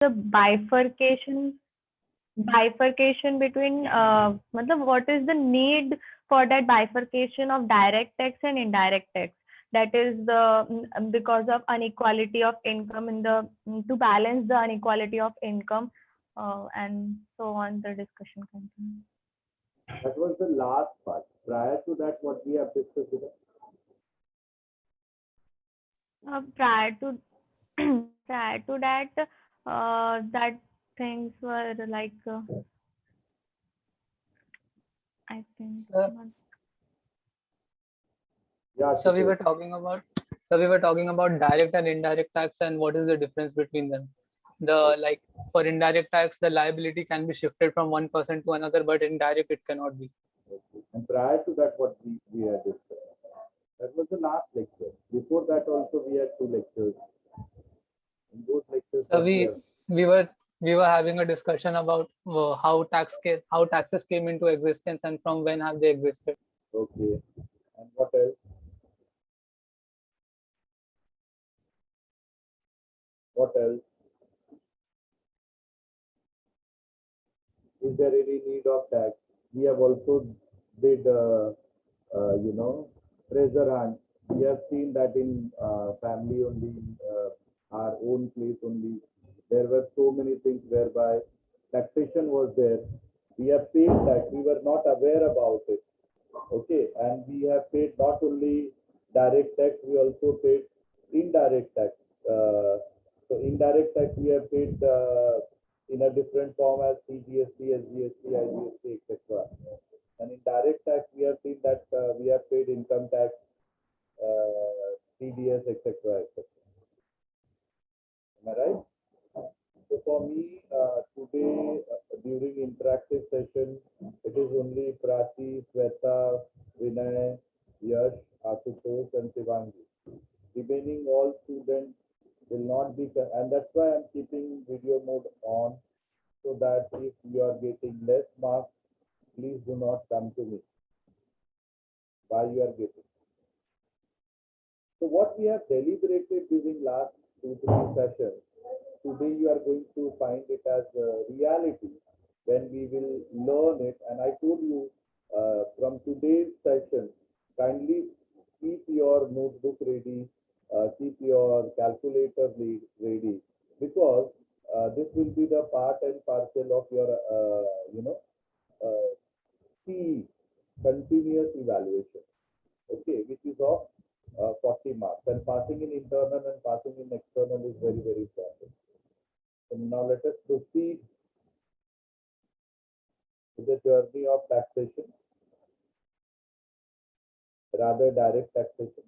the bifurcation between what is the need for that bifurcation of direct tax and indirect tax? That is because of inequality of income in the to balance the inequality of income, and so on. The discussion continues. That was the last part. Prior to that, what we have discussed today? Prior to prior to that, that things were like I think. Yeah. So we were talking about direct and indirect tax and what is the difference between them. Like for indirect tax, the liability can be shifted from one person to another, but indirect it cannot be. Okay. And prior to that, what we had discussed? That was the last lecture. Before that, also we had 2 lectures. In those lectures, So we were having a discussion about how taxes came into existence and from when have they existed. Okay. And what else? What else? Is there any need of tax? We have also did, treasure hunt. We have seen that in family only, our own place only, there were so many things whereby taxation was there. We have paid tax. We were not aware about it. Okay, and we have paid not only direct tax, we also paid indirect tax. So indirect tax we have paid in a different form as CGST, SGST, IGST, etc. And in direct tax we have seen that we have paid income tax, TDS, etc., etc. Am I right? So for me, today during interactive session, it is only Prati, Sweta, Vinay, Yash, Ashutosh, and Shivangi. Remaining all students will not be, and that's why I'm keeping video mode on, so that if you are getting less marks, please do not come to me. Why you are getting? So what we have deliberated during last 2-3 sessions, today you are going to find it as a reality when we will learn it. And I told you from today's session, kindly keep your notebook ready, keep your calculator ready, because this will be the part and parcel of your, CE, continuous evaluation, okay, which is of 40 marks. And passing in internal and passing in external is very, very important. So now let us proceed with the journey of taxation, rather direct taxation.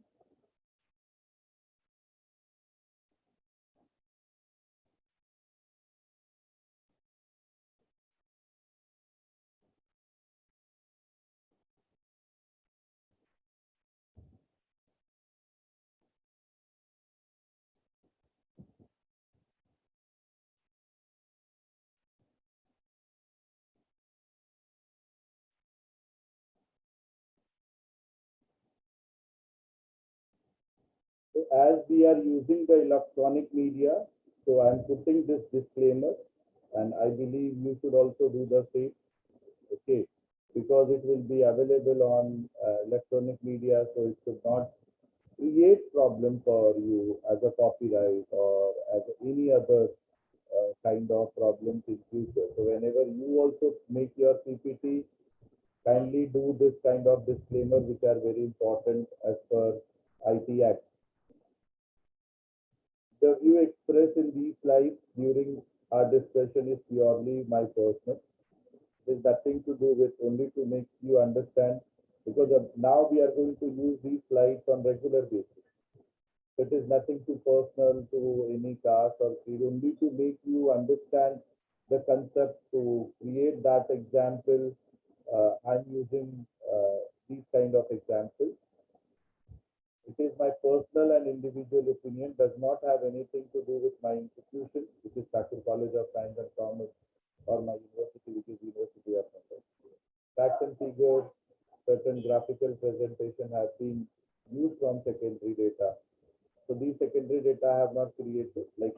So as we are using the electronic media, so I'm putting this disclaimer, and I believe you should also do the same, okay, because it will be available on electronic media, so it should not create problem for you as a copyright or as any other kind of problems in future. So whenever you also make your PPT, kindly do this kind of disclaimer, which are very important as per IT Act. The view expressed in these slides during our discussion is purely my personal. There's nothing to do with, only to make you understand, because now we are going to use these slides on regular basis. It is nothing too personal to any caste or creed, only to make you understand the concept, to create that example. I'm using these kind of examples. It is my personal and individual opinion, does not have anything to do with my institution, which is Thakur College of Science and Commerce, or my university, which is University of Mumbai. Facts and figures, certain graphical presentation have been used from secondary data. So these secondary data I have not created, like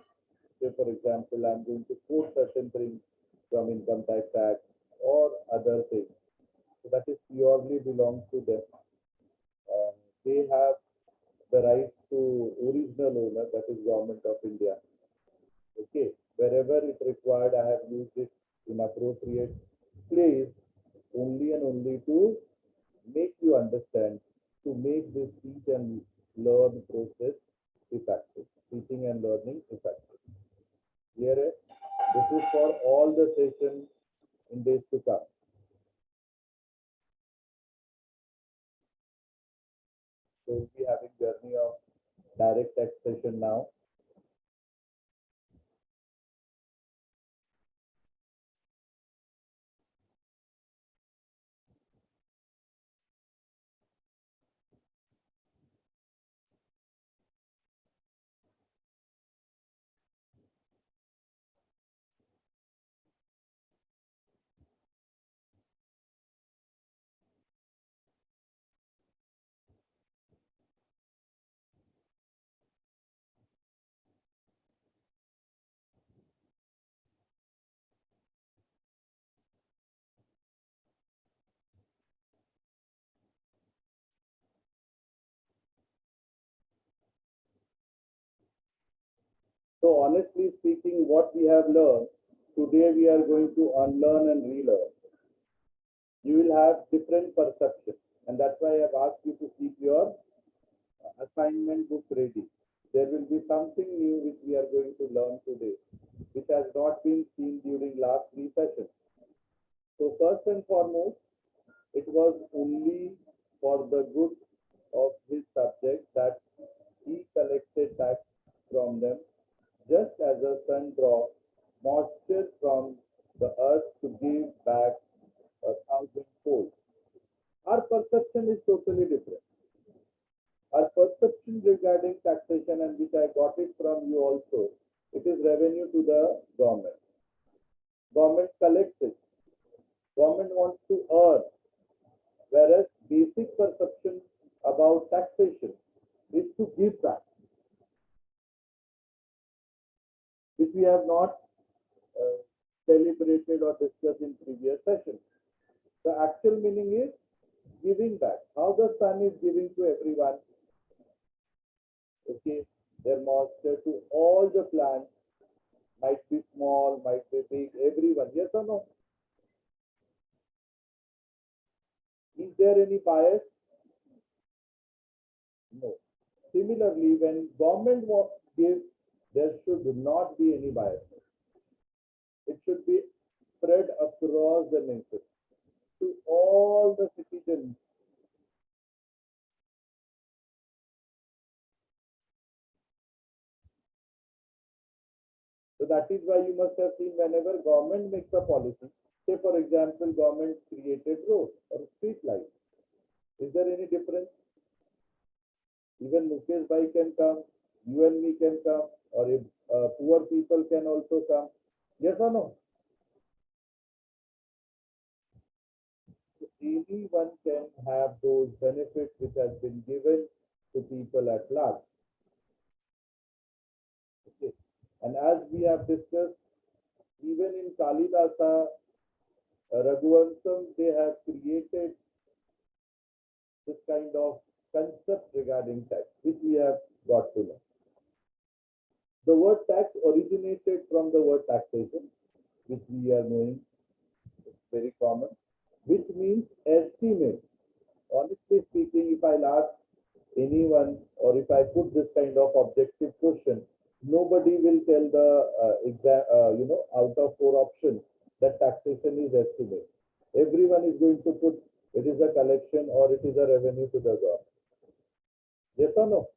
Say, for example, I'm going to quote certain things from Income Tax Act or other things. So that is purely belongs to them. They have the rights to original owner, that is Government of India. Okay, wherever it required, I have used it in appropriate place only and only to make you understand, to make this teach and learn process effective, teaching and learning effective. Clear it? This is for all the sessions in days to come. So we'll be having journey of direct taxation now. So honestly speaking, what we have learned, today we are going to unlearn and relearn. You will have different perception, and that's why I have asked you to keep your assignment book ready. There will be something new which we are going to learn today, which has not been seen during last 3 sessions. So first and foremost, it was only for the good of his subject that he collected tax from them, just as a sun draw moisture from the earth to give back 1,000-fold. Our perception is totally different. Our perception regarding taxation, and which I got it from you also, it is revenue to the government. Government collects it. Government wants to earn, whereas basic perception about taxation is to give back, which we have not deliberated or discussed in previous sessions. The actual meaning is giving back. How the sun is giving to everyone, okay, their moisture to all the plants, might be small, might be big, everyone. Yes or no? Is there any bias? No. Similarly, when government gives, there should not be any bias. It should be spread across the nation to all the citizens. So that is why you must have seen whenever government makes a policy, say for example, government created roads or street lights. Is there any difference? Even Mukesh Bhai can come, you and me can come, or if poor people can also come. Yes or no? Anyone can have those benefits which has been given to people at large. Okay. And as we have discussed, even in Kalidasa, Raghuvansam, they have created this kind of concept regarding tax, which we have got to know. The word tax originated from the word taxation, which we are knowing, it's very common, which means estimate. Honestly speaking, if I'll ask anyone, or if I put this kind of objective question, nobody will tell the out of 4 options that taxation is estimate. Everyone is going to put it is a collection or it is a revenue to the government. Yes or no?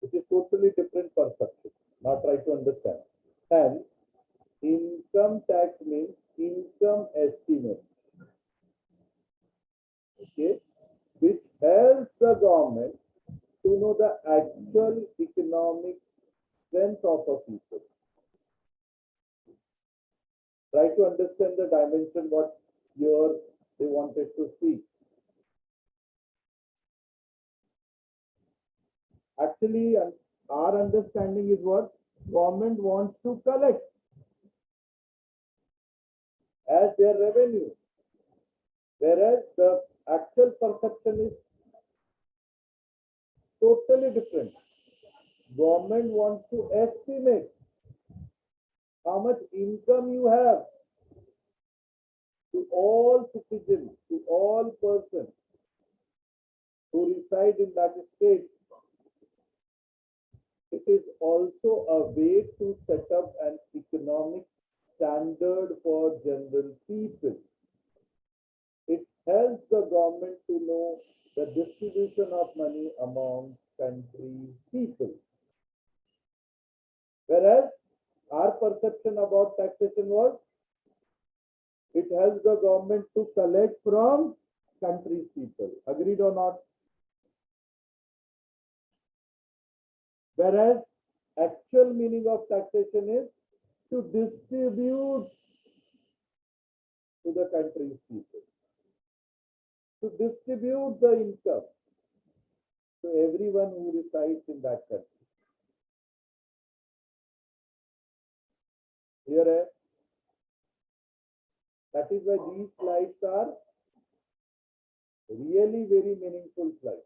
It is totally different perception. Now try to understand. Hence, income tax means income estimate. Okay, which helps the government to know the actual economic strength of a people. Try to understand the dimension what here they wanted to see. Actually, our understanding is what? government wants to collect as their revenue, whereas the actual perception is totally different. Government wants to estimate how much income you have to all citizens, to all persons who reside in that state. It is also a way to set up an economic standard for general people. It helps the government to know the distribution of money among country's people. Whereas our perception about taxation was, it helps the government to collect from country's people. Agreed or not? Whereas actual meaning of taxation is to distribute to the country's people, to distribute the income to everyone who resides in that country. Here, that is why these slides are really very meaningful slides.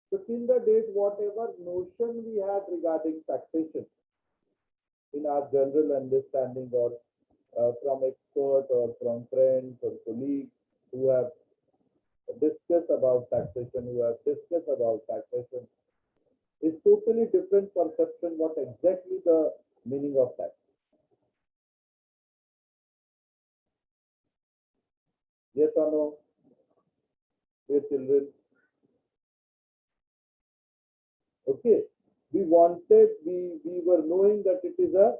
So till the date, whatever notion we had regarding taxation in our general understanding, or from expert or from friends or colleagues who have discussed about taxation, is totally different perception what exactly the meaning of tax. Yes or no, dear children? Okay, we were knowing that it is a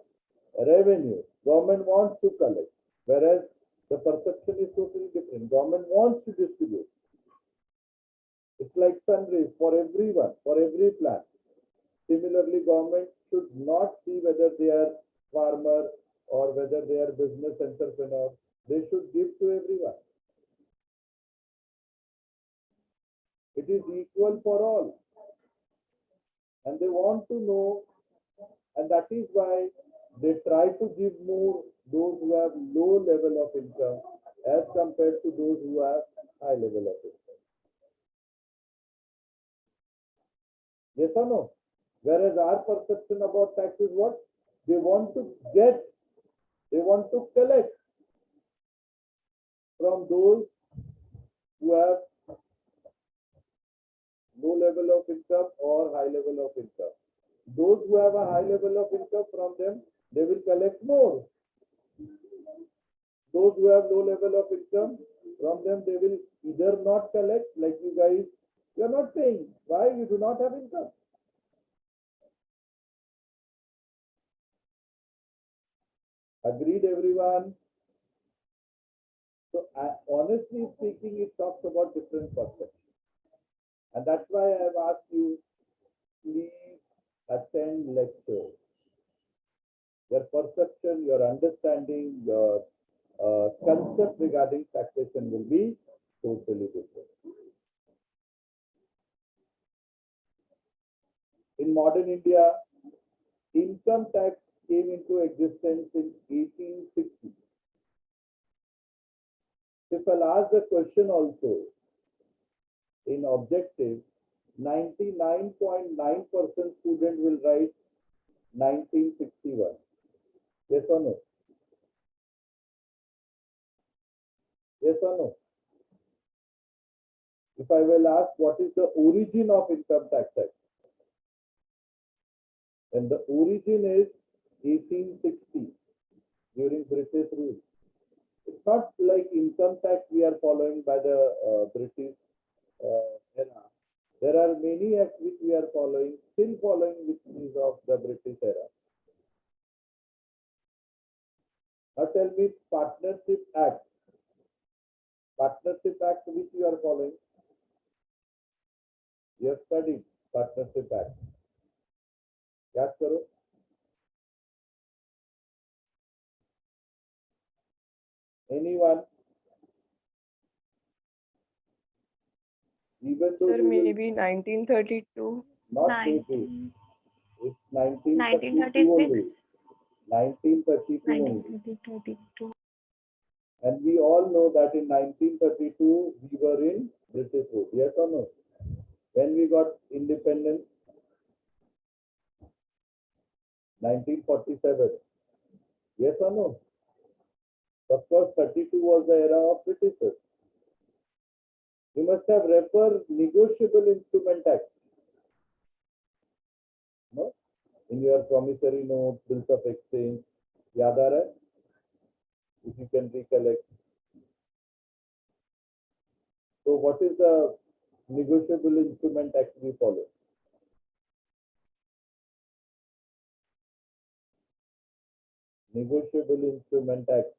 revenue. Government wants to collect, whereas the perception is totally different. Government wants to distribute. It's like sunrays for everyone, for every plant. Similarly, government should not see whether they are farmer or whether they are business entrepreneur. They should give to everyone. It is equal for all. And they want to know, and that is why they try to give more those who have low level of income as compared to those who have high level of income. Yes or no? Whereas our perception about tax is what? They want to get, they want to collect from those who have low level of income or high level of income. Those who have a high level of income, from them, they will collect more. Those who have low level of income, from them, they will either not collect, like you guys, you are not paying. Why? You do not have income. Agreed, everyone? So, honestly speaking, it talks about different perceptions. And that's why I have asked you, please attend lectures. Your perception, your understanding, your concept regarding taxation will be totally different. In modern India, income tax came into existence in 1860. If I'll ask the question also, in objective, 99.9% student will write 1961. Yes or no? Yes or no? If I will ask what is the origin of Income Tax Act, and the origin is 1860 during British rule. It's not like income tax we are following by the British era. There are many acts which we are following, still following, which is of the British era. Now tell me, Partnership Act. Partnership Act which you are following? You have studied Partnership Act. Yaad karo. Anyone? Even though Sir, maybe 1932. not 19. It's 1932 only. 1932 only. 1932. And we all know that in 1932 we were in British rule. Yes or no? When we got independence, 1947. Yes or no? Of course, 32 was the era of Britishers. You must have referred Negotiable Instrument Act. No? In your promissory note, bills of exchange. याद आ रहा है? If you can recollect. So what is the Negotiable Instrument Act we follow? Negotiable Instrument Act.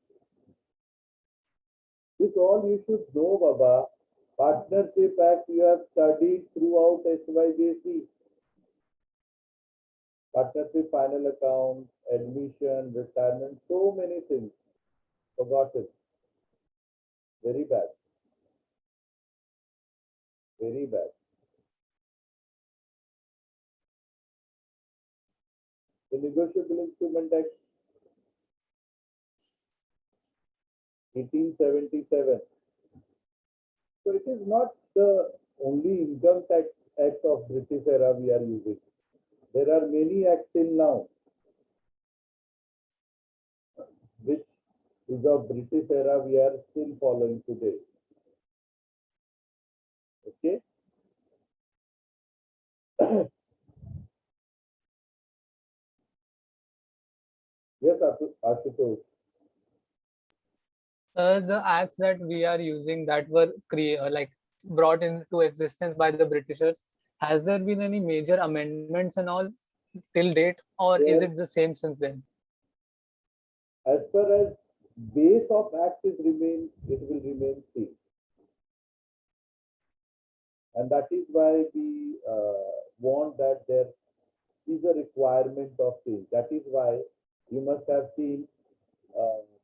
This all you should know, Baba. Partnership Act you have studied throughout SYJC. Partnership final account, admission, retirement, so many things. Forgotten. Very bad. Very bad. The Negotiable Instrument Act 1877. So it is not the only income tax act of British era we are using. There are many acts till now which is of British era we are still following today. Okay. Yes, Ashutosh. The acts that we are using that were brought into existence by the Britishers, has there been any major amendments and all till date, or is it the same since then? As far as base of act is remain, it will remain same. And that is why we want that there is a requirement of change. That is why you must have seen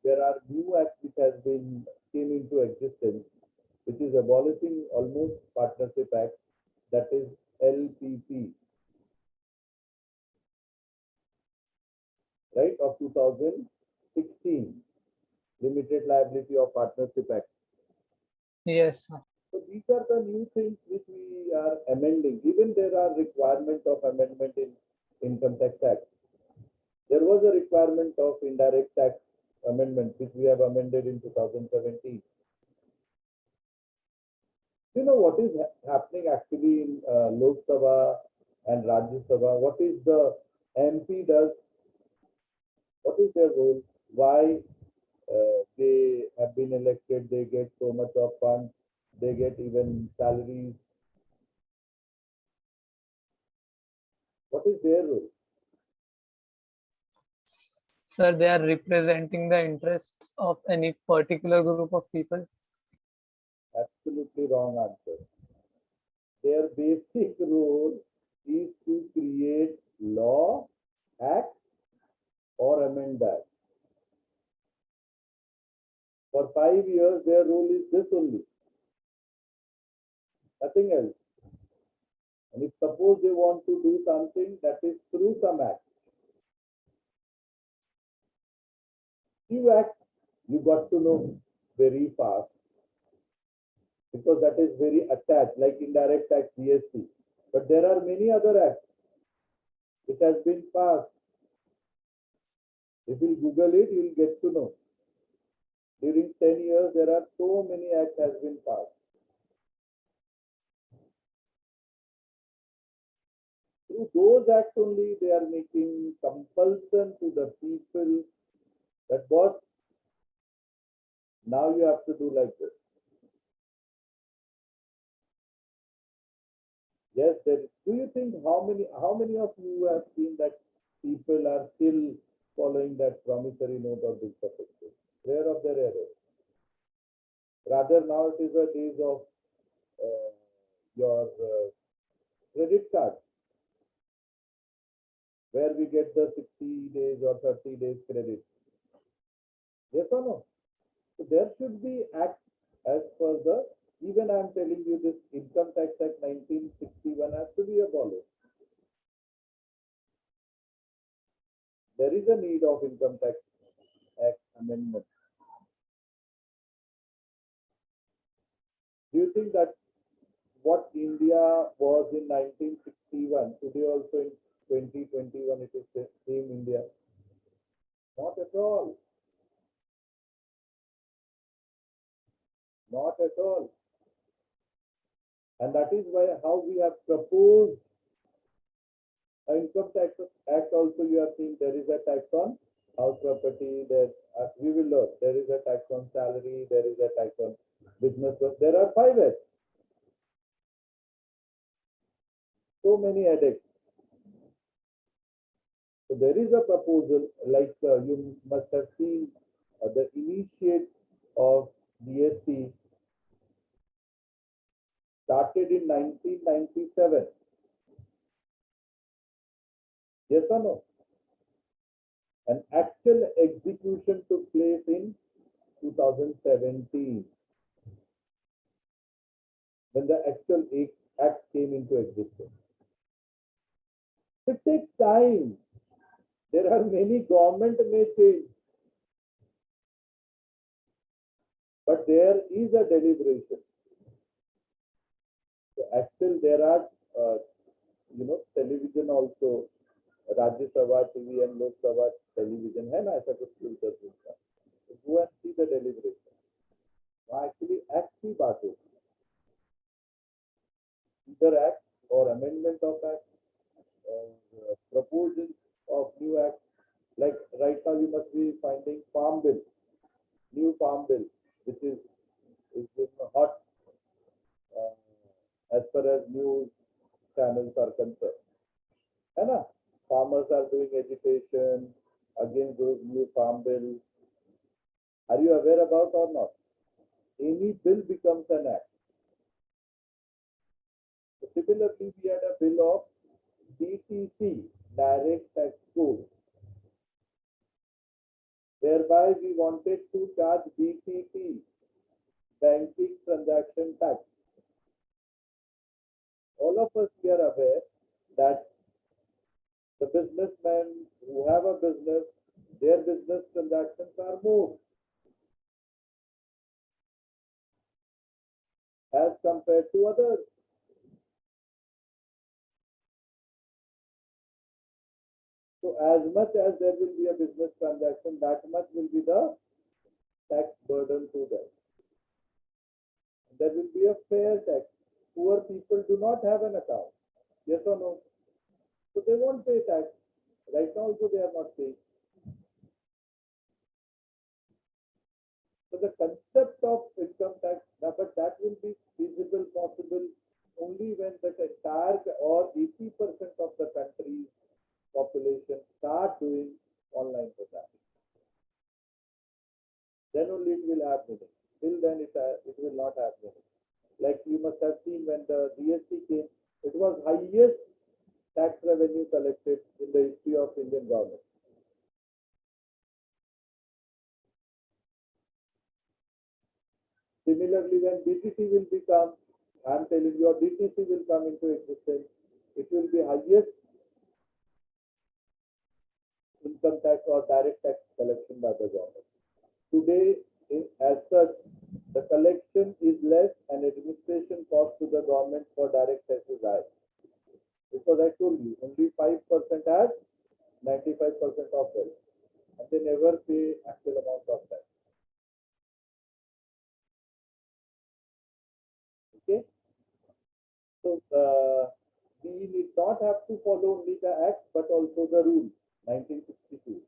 there are new acts which has been came into existence, which is abolishing almost Partnership Act, that is LPP, right, of 2016, Limited Liability of Partnership Act. Yes. So these are the new things which we are amending. Even there are requirements of amendment in Income Tax Act. There was a requirement of indirect tax amendment which we have amended in 2017. You know what is happening actually in Lok Sabha and Rajya Sabha? What is the MP does? What is their role? Why they have been elected? They get so much of funds. They get even salaries. What is their role? Sir, they are representing the interests of any particular group of people. Absolutely wrong answer. Their basic role is to create law, act, or amend that. For 5 years, their role is this only. Nothing else. And if suppose they want to do something, that is through some act. You act, you got to know very fast. Because that is very attached, like indirect tax, GST. But there are many other acts which has been passed. If you Google it, you will get to know. During 10 years, there are so many acts has been passed. Through those acts only, they are making compulsion to the people that boss, now you have to do like this. Yes, there is. Do you think how many of you have seen that people are still following that promissory note or bills of exchange? Rare of the rare. Rather now it is a days of your credit card, where we get the 60 days or 30 days credit. Yes or no? So there should be act as per the, even I am telling you this Income Tax Act 1961 has to be abolished. there is a need of Income Tax Act amendment. Do you think that what India was in 1961, today also in 2021, it is the same India? Not at all. Not at all. And that is why how we have proposed an Income Tax Act also. You are seeing there is a tax on house property, that we will learn. There is a tax on salary, there is a tax on business. There are 5 acts. So many headaches. So there is a proposal, like you must have seen the initiate of GST started in 1997. Yes or no? And actual execution took place in 2017, when the actual act came into existence. It takes time. There are many, government may change, but there is a deliberation. So actually, there are, television also, Rajya Sabha TV and Lok Sabha television है ना, ऐसा कुछ filter होता है. Go and see the deliberation. Actually, act की बात होती है. Either act or amendment of act, proposal of new act. Like right now, you must be finding Farm Bill, new Farm Bill, which is hot as far as news channels are concerned. है ना? Farmers are doing agitation against those new Farm Bill. Are you aware about or not? Any bill becomes an act. Similarly, we had a bill of DTC, Direct Tax Code, whereby we wanted to charge BTT, Banking Transaction Tax. All of us here are aware that the businessmen who have a business, their business transactions are more as compared to others. So as much as there will be a business transaction, that much will be the tax burden to them. There will be a fair tax. Poor people do not have an account. Yes or no? So they won't pay tax. Right now also they are not paying. So the concept of income tax, but that will be feasible, possible only when that entire or 80% of the country's population start doing online transaction. Then only it will have meaning. Till then it will not have meaning. Like you must have seen when the GST came, it was highest tax revenue collected in the history of Indian government. Similarly, when BTT will become, I am telling you, DTC will come into existence, it will be highest income tax or direct tax collection by the government. Today, as such, the collection is less and administration cost to the government for direct tax is high. Because I told you, only 5% has 95% of wealth, and they never pay actual amount of tax. Okay? So, we need not have to follow only the act, but also the rule, 1962.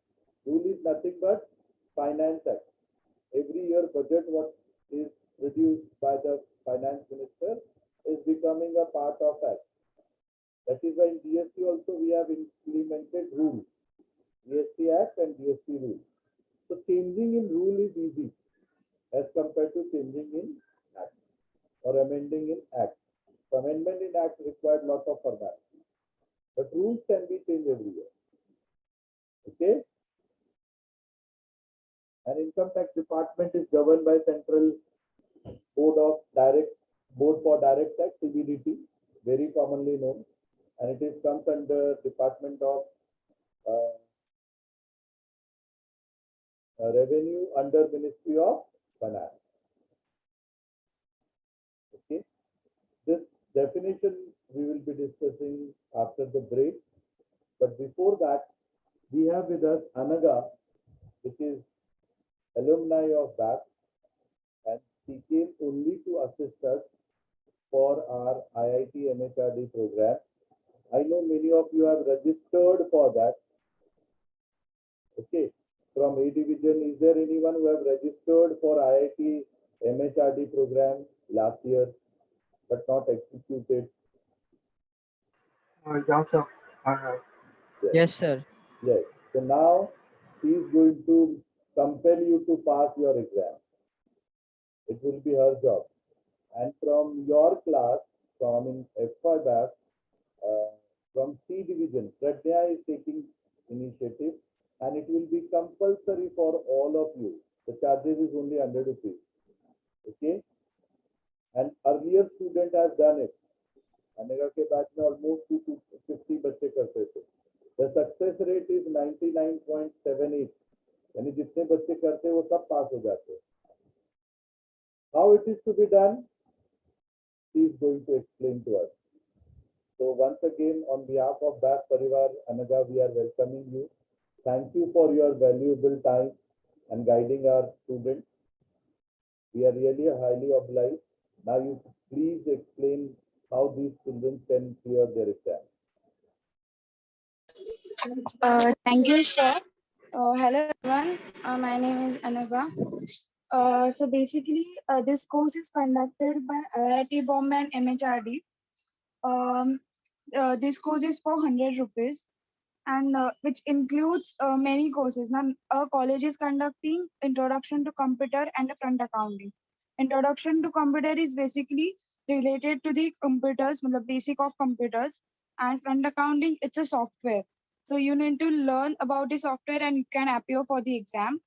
Rule is nothing but Finance Act. Every year budget what is produced by the finance minister is becoming a part of act. That is why in GST also we have implemented rules, GST Act and GST rule. So changing in rule is easy as compared to changing in act or amending in act. So amendment in act required lot of formality, but rules can be changed every year. Okay. And income tax department is governed by Central Board for Direct Tax, CBDT, very commonly known, and it is comes under Department of revenue under Ministry of Finance. Okay. This definition we will be discussing after the break. But before that, we have with us Anaga, which is alumni of BAC, and she came only to assist us for our IIT MHRD program. I know many of you have registered for that. Okay. From A division, is there anyone who have registered for IIT MHRD program last year but not executed? Yeah, sir. Yes, sir. Yes. So now she is going to compel you to pass your exam. It will be her job. And from your class, from FY BAC, from C division, Pradnya is taking initiative, and it will be compulsory for all of you. The charges is only 100 rupees. Okay. And earlier student has done it. अनेगा के batch में almost 250 बच्चे करते थे. The success rate is 99.78. यानी जितने बच्चे करते हैं वो सब पास हो जाते हैं. How it is to be done? She is going to explain to us. So once again, on behalf of BAC Parivar, Anaga, we are welcoming you. Thank you for your valuable time and guiding our students. We are really highly obliged. Now you please explain how these children can clear their exam. Thank you, sir. Hello, everyone. My name is Anaga. So basically, this course is conducted by IIT Bombay and MHRD. This course is for 100 rupees, and which includes many courses. Now, our college is conducting Introduction to Computer and Front Accounting. Introduction to Computer is basically related to the computers, the basic of computers, and Front Accounting, it's a software. So you need to learn about the software and you can appear for the exam.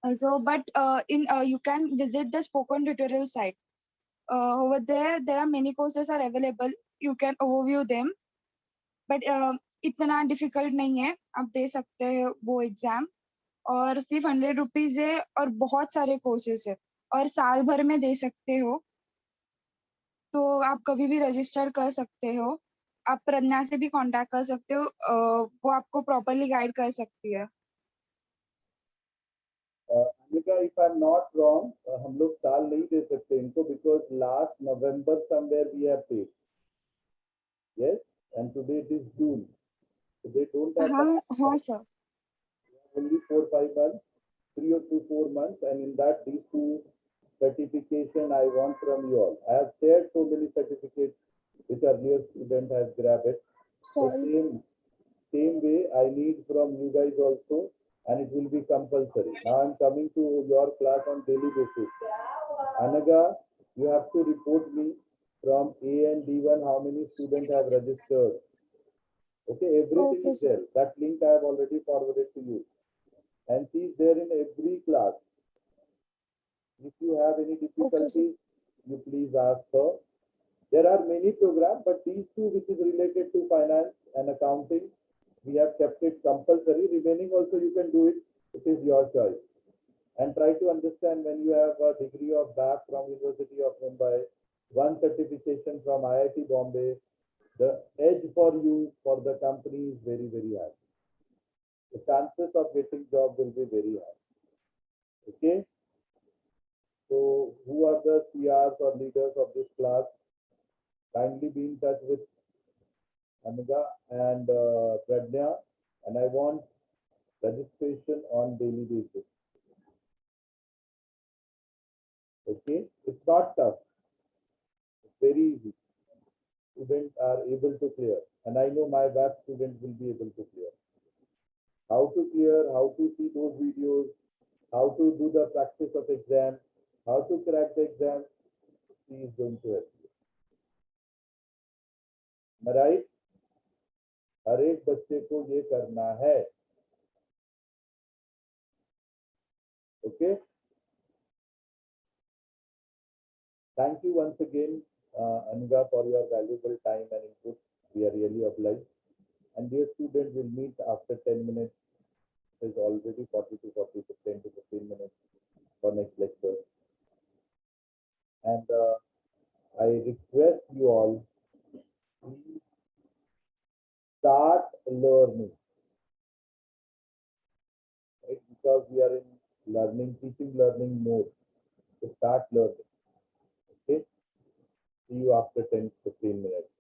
You can visit the spoken tutorial site. Over there are many courses are available. You can overview them. But इतना difficult नहीं है, आप दे सकते हैं वो exam. और सिर्फ 100 rupees है और बहुत सारे कोर्सेस है और साल भर में दे सकते हो. तो आप कभी भी रजिस्टर कर सकते हो. आप प्रज्ञा से भी कांटेक्ट कर सकते हो, वो आपको प्रॉपर्ली गाइड कर सकती है. Anika, if I'm not wrong, हम लोग साल नहीं दे सकते इनको because last November somewhere we have paid. Yes, and today it is June. So they don't have हाँ sir. only 4-5 months, 3 or 4 months, and in that these two certification I want from you all. I have shared so many certificates which earlier student has grabbed it. So same way I need from you guys also, and it will be compulsory. Now I'm coming to your class on daily basis. Anaga, you have to report me from A and D1 how many students have registered. Okay, everything is there. That link I have already forwarded to you. And she is there in every class. If you have any difficulty, you please ask her. There are many programs, but these two which is related to finance and accounting, we have kept it compulsory. Remaining also you can do it. It is your choice. And try to understand when you have a degree of BAC from University of Mumbai, one certification from IIT Bombay, the edge for you for the company is very, very high. The chances of getting job will be very high. Okay. So who are the CRs or leaders of this class? Kindly be in touch with Amiga and Pradnya, and I want registration on daily basis. Okay, it's not tough. It's very easy. Students are able to clear, and I know my BAC students will be able to clear. How to clear, how to see those videos, how to do the practice of exam, how to crack the exam, she is going to help you. Am I right? हर एक बच्चे को ये करना है. Okay. Thank you once again, Anuga, for your valuable time and input. We are really obliged. And dear students, will meet after 10 minutes. It is already 40 to 10 to because we are in teaching learning mode. So start learning. Okay. See you after 10-15 minutes.